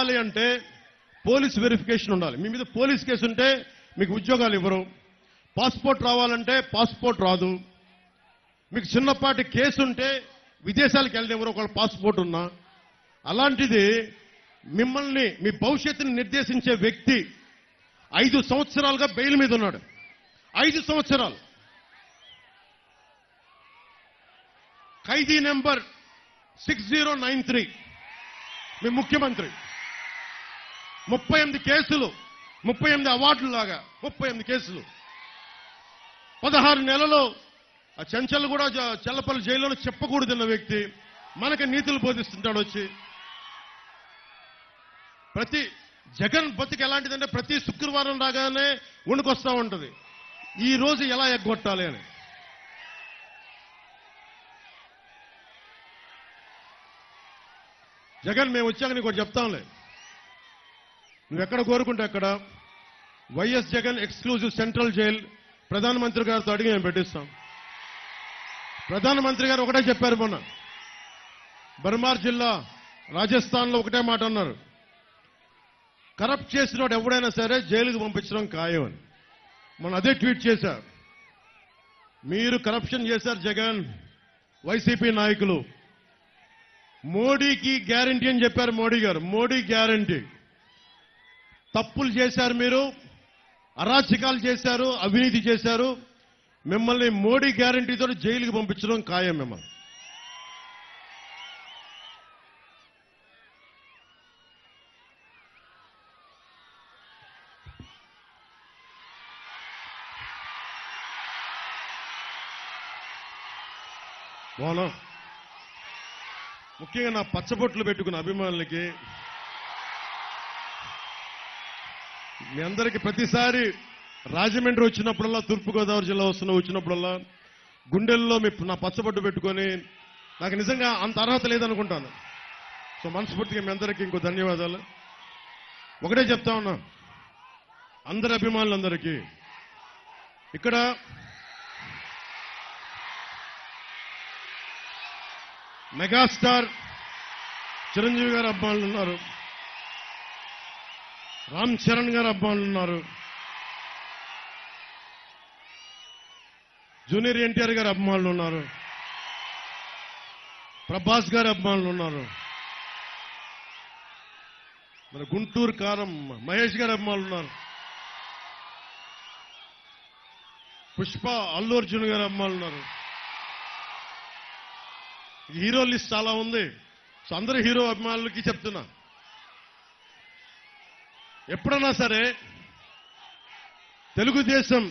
అంటే police verification ఉండాలి. మీ మీద పోలీస్ కేసు ఉంటే మీకు ఉద్యోగాలు ఇవ్వరు. పాస్పోర్ట్ రావాలంటే పాస్పోర్ట్ రాదు. మీకు చిన్నపాటి కేసు ఉంటే విదేశాలకు వెళ్ళనివ్వరు ఒకవేళ పాస్పోర్ట్ ఉన్నా. అలాంటిది మిమ్మల్ని మీ భవిష్యత్తుని నిర్దేశించే వ్యక్తి 5 సంవత్సరాలుగా బెయిల్ మీద ఉన్నాడు. 5 సంవత్సరాలు. ఖైదీ నెంబర్ 6093 మీ ముఖ్యమంత్రి. 38 కేసులు, 38 అవార్డులు లాగా 38 కేసులు. 16 నెలలు ఆ చెంచల్ కూడా చెల్లపల్లి జైల్లో చెప్పకూడదన్న వ్యక్తి మనకి నీతులు బోధిస్తుంటాడు వచ్చి. ప్రతి జగన్ బతికి ఎలాంటిదంటే ప్రతి శుక్రవారం రాగానే వణుకొస్తా ఉంటది, ఈ రోజు ఎలా ఎగ్గొట్టాలి అని. జగన్ మేము వచ్చాక నీకు ఒకటి చెప్తాంలే, నువ్వెక్కడ కోరుకుంటే అక్కడ YS Jagan exclusive central jail ప్రధానమంత్రి గారితో అడిగి మేము పెట్టిస్తాం. ప్రధానమంత్రి గారు ఒకటే చెప్పారు మొన్న, బర్మార్ జిల్లా రాజస్థాన్లో ఒకటే మాట అన్నారు, కరప్ట్ చేసినోడు ఎవడైనా సరే జైలుకు పంపించడం ఖాయం అని. మొన్న అదే ట్వీట్ చేశారు, మీరు కరప్షన్ చేశారు జగన్, వైసీపీ నాయకులు. మోడీకి గ్యారంటీ అని చెప్పారు మోడీ గారు. మోడీ గ్యారంటీ. తప్పులు చేశారు మీరు, అరాచకాలు చేశారు, అవినీతి చేశారు. మిమ్మల్ని మోడీ గ్యారంటీతో జైలుకి పంపించడం ఖాయం మిమ్మల్ని. బాగున్నా. ముఖ్యంగా నా పచ్చబొట్లు పెట్టుకున్న అభిమానులకి మీ అందరికీ ప్రతిసారి రాజమండ్రి వచ్చినప్పుడల్లా, తూర్పుగోదావరి జిల్లా వచ్చినప్పుడల్లా గుండెల్లో నా పచ్చబొట్టు పెట్టుకొని నాకు నిజంగా అంత అర్హత లేదనుకుంటాను. సో మనస్ఫూర్తిగా మీ అందరికీ ఇంకో ధన్యవాదాలు. ఒకటే చెప్తా ఉన్నా అందరి అభిమానులందరికీ, ఇక్కడ మెగాస్టార్ చిరంజీవి గారు అభిమానులు ఉన్నారు, రామ్ చరణ్ గారు అభిమానులు ఉన్నారు, జూనియర్ ఎన్టీఆర్ గారు అభిమానులు ఉన్నారు, ప్రభాస్ గారి అభిమానులు ఉన్నారు, మన గుంటూరు కారం మహేష్ గారి అభిమానులు ఉన్నారు, పుష్ప అల్లు అర్జున్ గారి అభిమానులు ఉన్నారు. హీరో లిస్ట్ చాలా ఉంది. సో అందరూ హీరో అభిమానులకి చెప్తున్నా, ఎప్పుడన్నా సరే తెలుగుదేశం